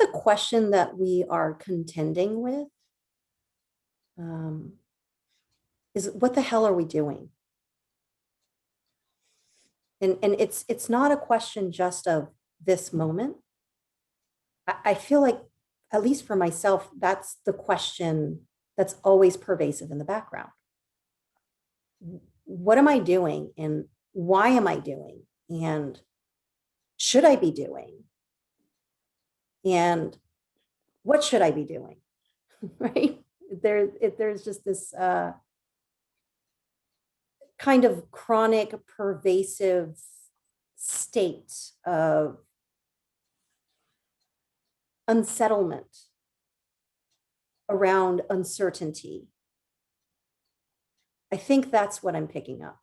the question that we are contending with is what the hell are we doing? And it's not a question just of this moment. I feel like, at least for myself, that's the question that's always pervasive in the background. What am I doing, and why am I doing, and should I be doing, and what should I be doing? Right? There's just this kind of chronic, pervasive state of unsettlement around uncertainty. I think that's what I'm picking up,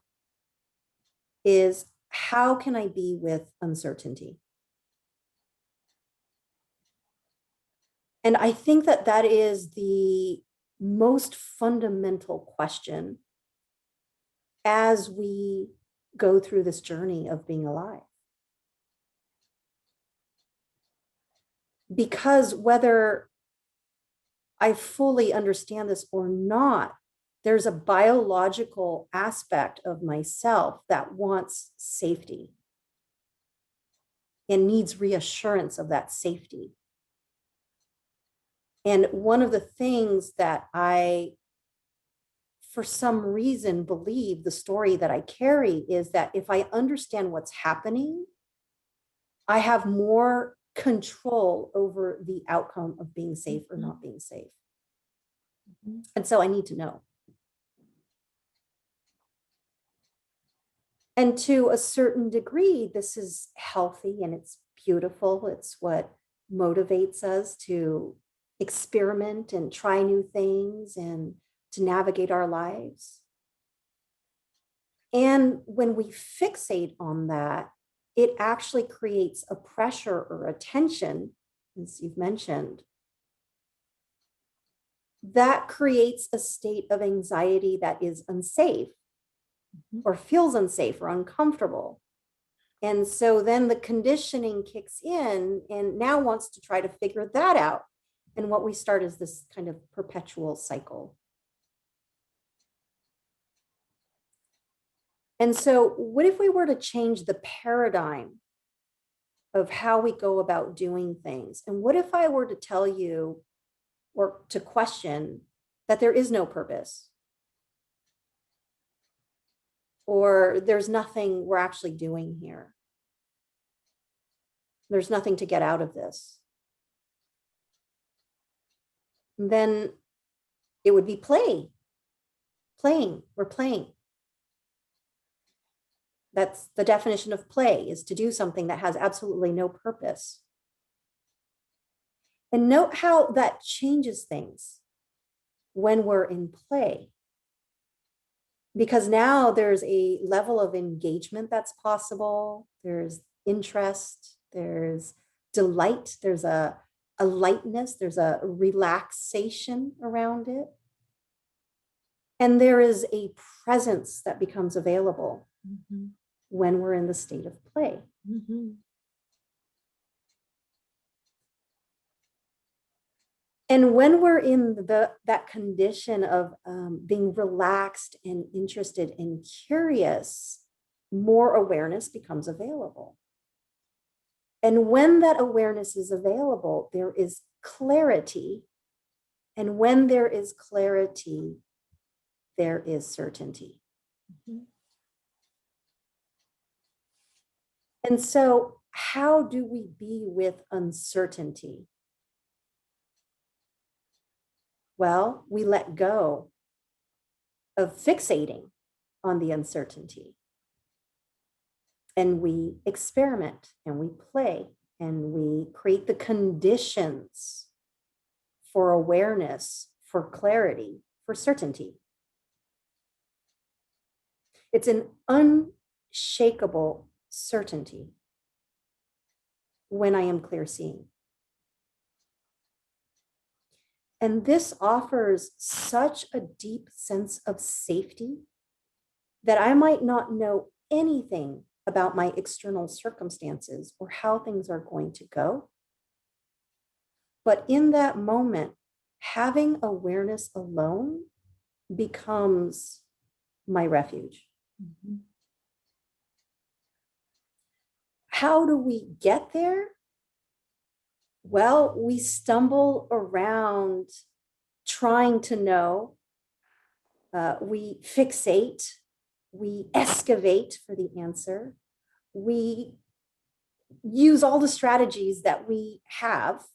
is how can I be with uncertainty? And I think that that is the most fundamental question as we go through this journey of being alive. Because whether I fully understand this or not, there's a biological aspect of myself that wants safety and needs reassurance of that safety. And one of the things that I, for some reason, believe, the story that I carry, is that if I understand what's happening, I have more control over the outcome of being safe or not being safe. And so I need to know. And to a certain degree, this is healthy and it's beautiful. It's what motivates us to experiment and try new things and to navigate our lives. And when we fixate on that, it actually creates a pressure or a tension, as you've mentioned, that creates a state of anxiety that is unsafe or feels unsafe or uncomfortable. And so then the conditioning kicks in and now wants to try to figure that out. And what we start is this kind of perpetual cycle. And so what if we were to change the paradigm of how we go about doing things? And what if I were to tell you, or to question, that there is no purpose, or there's nothing we're actually doing here? There's nothing to get out of this. And then it would be play. Playing, we're playing. That's the definition of play, is to do something that has absolutely no purpose. And note how that changes things when we're in play. Because now there's a level of engagement that's possible. There's interest, there's delight, there's a lightness, there's a relaxation around it. And there is a presence that becomes available when we're in the state of play. And when we're in that condition of being relaxed and interested and curious, more awareness becomes available. And when that awareness is available, there is clarity. And when there is clarity, there is certainty. And so, how do we be with uncertainty? Well, we let go of fixating on the uncertainty. And we experiment and we play and we create the conditions for awareness, for clarity, for certainty. It's an unshakable certainty when I am clear seeing. And this offers such a deep sense of safety that I might not know anything about my external circumstances or how things are going to go. But in that moment, having awareness alone becomes my refuge. Mhm. How do we get there? Well, we stumble around trying to know. We fixate, we excavate for the answer. We use all the strategies that we have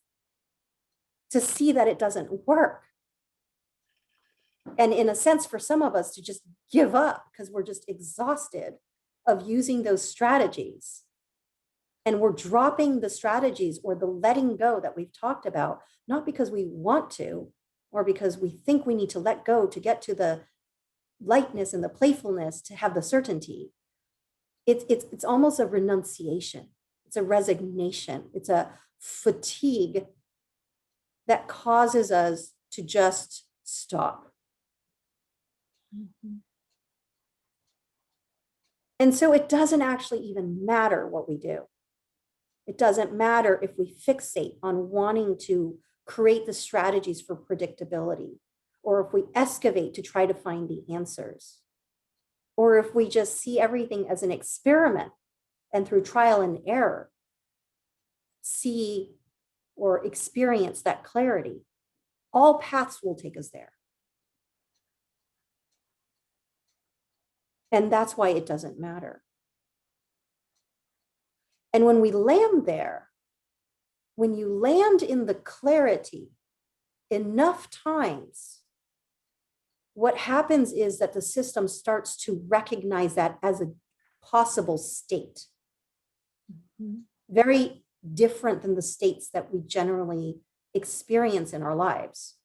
to see that it doesn't work. And in a sense, for some of us to just give up because we're just exhausted of using those strategies. And we're dropping the strategies or the letting go that we've talked about, not because we want to, or because we think we need to let go to get to the lightness and the playfulness to have the certainty. It's almost a renunciation. It's a resignation. It's a fatigue that causes us to just stop. Mhm. And so it doesn't actually even matter what we do. It doesn't matter if we fixate on wanting to create the strategies for predictability, or if we excavate to try to find the answers, or if we just see everything as an experiment and through trial and error, see or experience that clarity. All paths will take us there. And that's why it doesn't matter. And when we land there, when you land in the clarity enough times, what happens is that the system starts to recognize that as a possible state. Mhm. Very different than the states that we generally experience in our lives.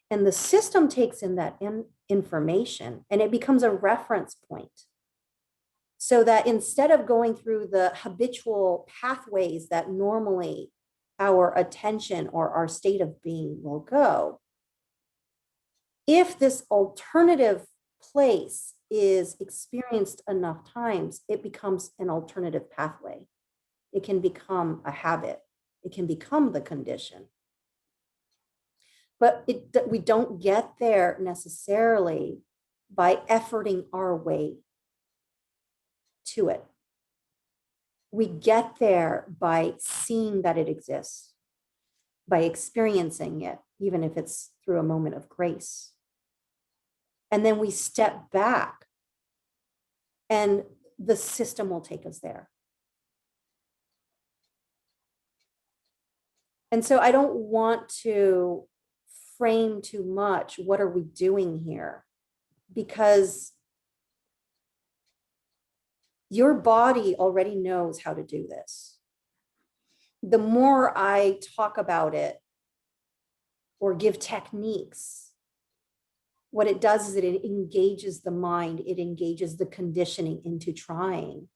And the system takes in that information and it becomes a reference point. So that instead of going through the habitual pathways that normally our attention or our state of being will go, if this alternative place is experienced enough times, it becomes an alternative pathway. It can become a habit. It can become the condition. But we don't get there necessarily by efforting our way to it. We get there by seeing that it exists, by experiencing it, even if it's through a moment of grace. And then we step back and the system will take us there. And so I don't want to frame too much, what are we doing here? Because your body already knows how to do this. The more I talk about it or give techniques, what it does is it engages the mind, it engages the conditioning into trying.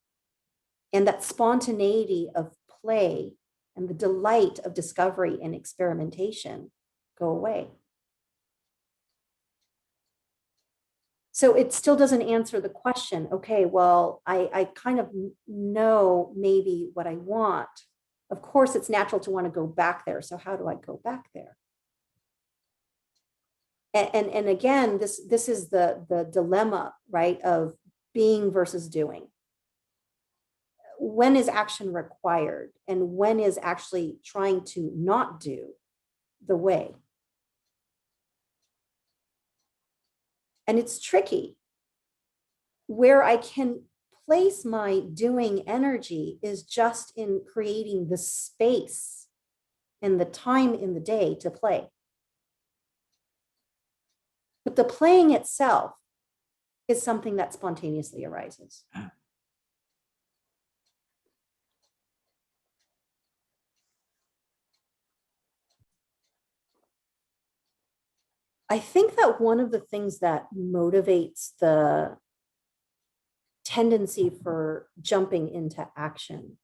And that spontaneity of play and the delight of discovery and experimentation go away. So it still doesn't answer the question, okay, well, I kind of know maybe what I want. Of course, it's natural to want to go back there. So how do I go back there? And again, this is the dilemma, right, of being versus doing. When is action required and when is actually trying to not do the way? And it's tricky. Where I can place my doing energy is just in creating the space and the time in the day to play. But the playing itself is something that spontaneously arises. I think that one of the things that motivates the tendency for jumping into action,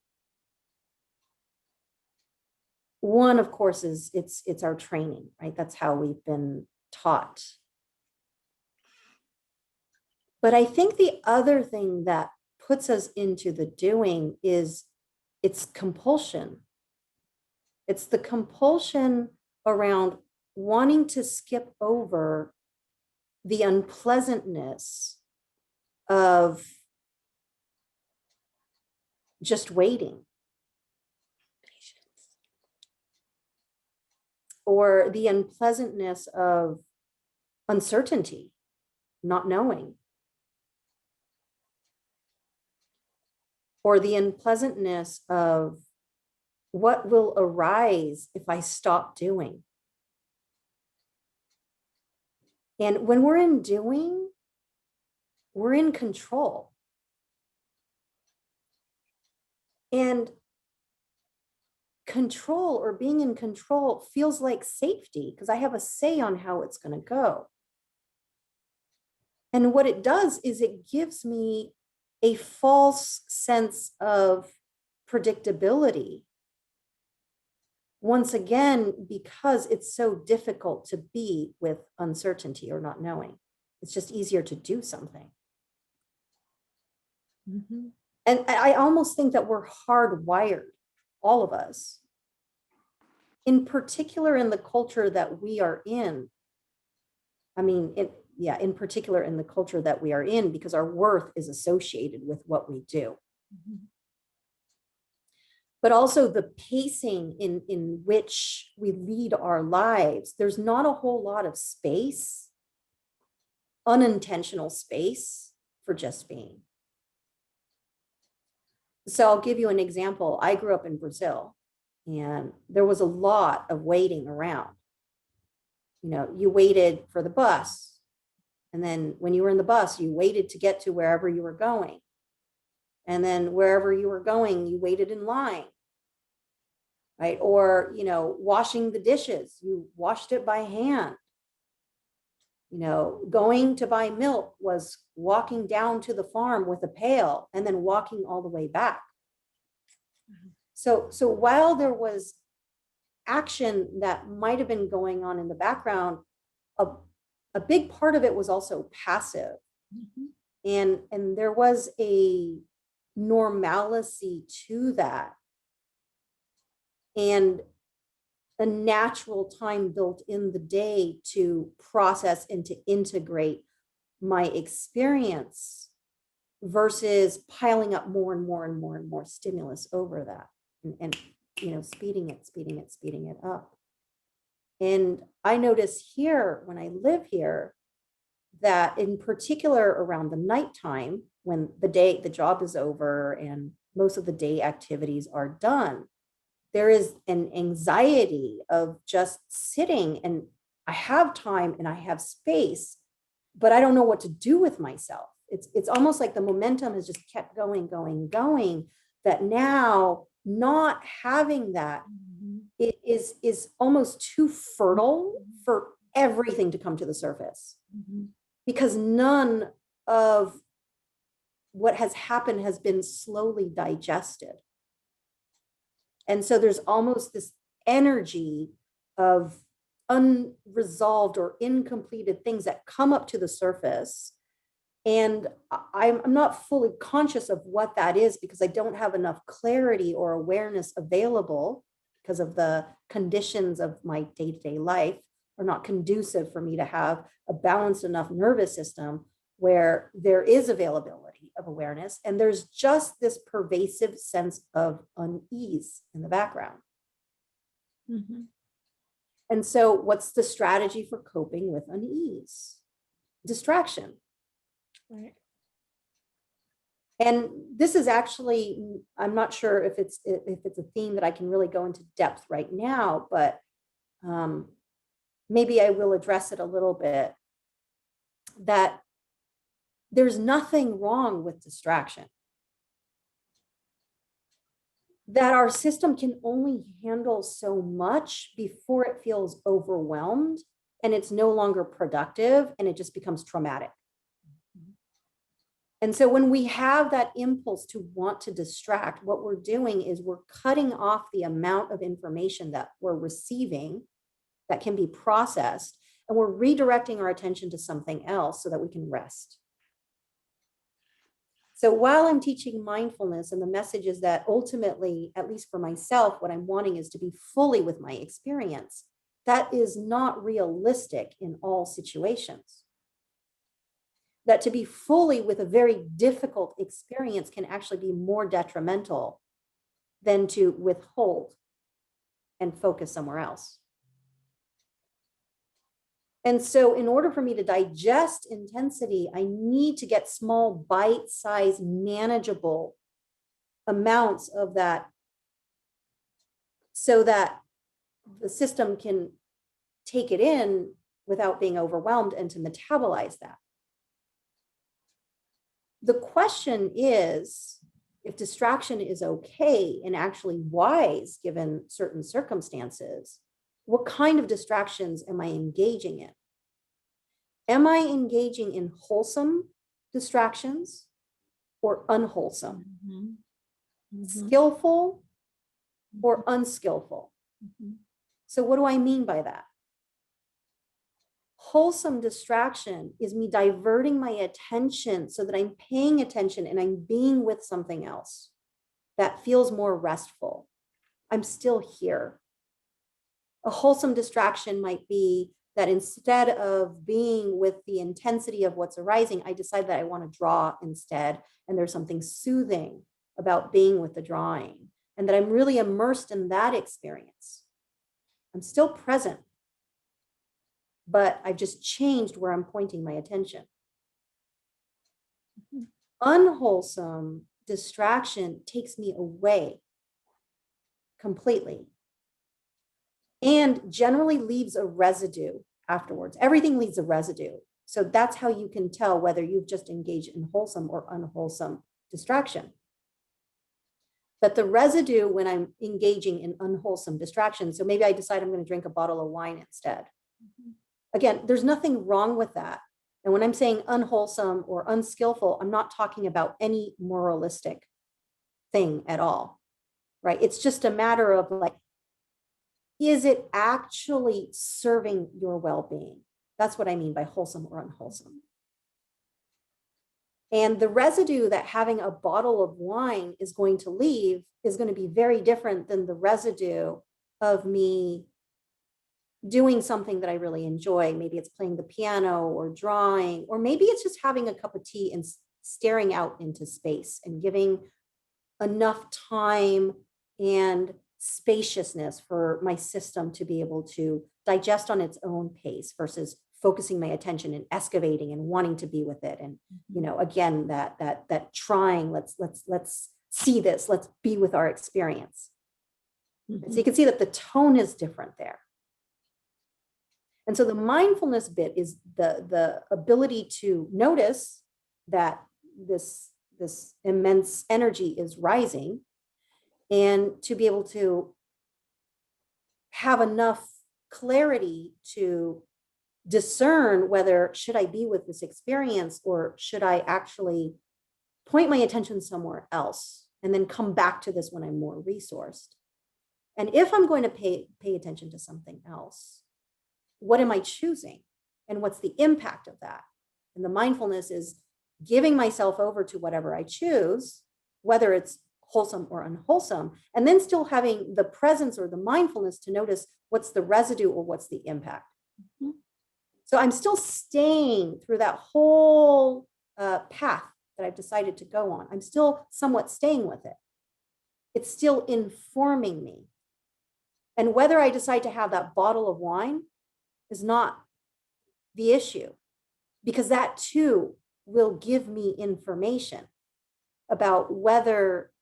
one, of course, is it's our training, right? That's how we've been taught. But I think the other thing that puts us into the doing is it's compulsion. It's the compulsion around wanting to skip over the unpleasantness of just waiting, or the unpleasantness of uncertainty, not knowing, or the unpleasantness of what will arise if I stop doing. And when we're in doing, we're in control. And control, or being in control, feels like safety because I have a say on how it's going to go. And what it does is it gives me a false sense of predictability. Once again, because it's so difficult to be with uncertainty or not knowing. It's just easier to do something. Mm-hmm. And I almost think that we're hardwired, all of us, in particular in the culture that we are in. I mean, in particular in the culture that we are in, because our worth is associated with what we do. Mm-hmm. But also the pacing in which we lead our lives. There's not a whole lot of space, unintentional space, for just being. So I'll give you an example. I grew up in Brazil, and there was a lot of waiting around. You know, you waited for the bus, and then when you were in the bus, you waited to get to wherever you were going. And then wherever you were going, you waited in line. Right? Or, you know, washing the dishes, you washed it by hand. You know, going to buy milk was walking down to the farm with a pail and then walking all the way back. So while there was action that might have been going on in the background, a big part of it was also passive. Mm-hmm. And there was a normalcy to that. And a natural time built in the day to process and to integrate my experience versus piling up more and more and more and more stimulus over that, and you know, speeding it up. And I notice here when I live here that in particular around the nighttime, when the job is over and most of the day activities are done, there is an anxiety of just sitting, and I have time and I have space, but I don't know what to do with myself. It's almost like the momentum has just kept going, that now not having that is almost too fertile for everything to come to the surface, because none of what has happened has been slowly digested. And so there's almost this energy of unresolved or incompleted things that come up to the surface. And I'm not fully conscious of what that is because I don't have enough clarity or awareness available because of the conditions of my day-to-day life are not conducive for me to have a balanced enough nervous system where there is availability of awareness, and there's just this pervasive sense of unease in the background. Mm-hmm. And so what's the strategy for coping with unease? Distraction. Right. And this is actually, I'm not sure if it's a theme that I can really go into depth right now, but maybe I will address it a little bit, that there's nothing wrong with distraction. That our system can only handle so much before it feels overwhelmed and it's no longer productive and it just becomes traumatic. And so when we have that impulse to want to distract, what we're doing is we're cutting off the amount of information that we're receiving that can be processed, and we're redirecting our attention to something else so that we can rest. So while I'm teaching mindfulness, and the message is that ultimately, at least for myself, what I'm wanting is to be fully with my experience, that is not realistic in all situations. That to be fully with a very difficult experience can actually be more detrimental than to withhold and focus somewhere else. And so in order for me to digest intensity, I need to get small, bite-sized, manageable amounts of that so that the system can take it in without being overwhelmed and to metabolize that. The question is, if distraction is okay and actually wise given certain circumstances, what kind of distractions am I engaging in? Am I engaging in wholesome distractions or unwholesome? Skillful or unskillful? So what do I mean by that? Wholesome distraction is me diverting my attention so that I'm paying attention and I'm being with something else that feels more restful. I'm still here. A wholesome distraction might be that instead of being with the intensity of what's arising, I decide that I want to draw instead. And there's something soothing about being with the drawing, and that I'm really immersed in that experience. I'm still present, but I've just changed where I'm pointing my attention. Unwholesome distraction takes me away completely and generally leaves a residue afterwards. Everything leaves a residue. So that's how you can tell whether you've just engaged in wholesome or unwholesome distraction. But the residue when I'm engaging in unwholesome distraction, so maybe I decide I'm going to drink a bottle of wine instead. Again, there's nothing wrong with that. And when I'm saying unwholesome or unskillful, I'm not talking about any moralistic thing at all, right? It's just a matter of like, is it actually serving your well-being? That's what I mean by wholesome or unwholesome. And the residue that having a bottle of wine is going to leave is going to be very different than the residue of me doing something that I really enjoy. Maybe it's playing the piano or drawing, or maybe it's just having a cup of tea and staring out into space and giving enough time and spaciousness for my system to be able to digest on its own pace versus focusing my attention and excavating and wanting to be with it. And, you know, again, that trying, let's see this, let's be with our experience. So you can see that the tone is different there. And so the mindfulness bit is the ability to notice that this immense energy is rising, and to be able to have enough clarity to discern whether should I be with this experience or should I actually point my attention somewhere else and then come back to this when I'm more resourced. And if I'm going to pay attention to something else, what am I choosing? And what's the impact of that? And the mindfulness is giving myself over to whatever I choose, whether it's wholesome or unwholesome, and then still having the presence or the mindfulness to notice what's the residue or what's the impact. So I'm still staying through that whole path that I've decided to go on. I'm still somewhat staying with it. It's still informing me. And whether I decide to have that bottle of wine is not the issue, because that too will give me information about whether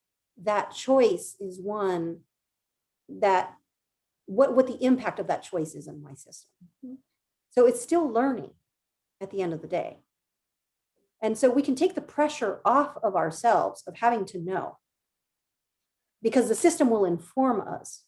that choice is one that, what the impact of that choice is in my system. So it's still learning at the end of the day. And so we can take the pressure off of ourselves of having to know, because the system will inform us.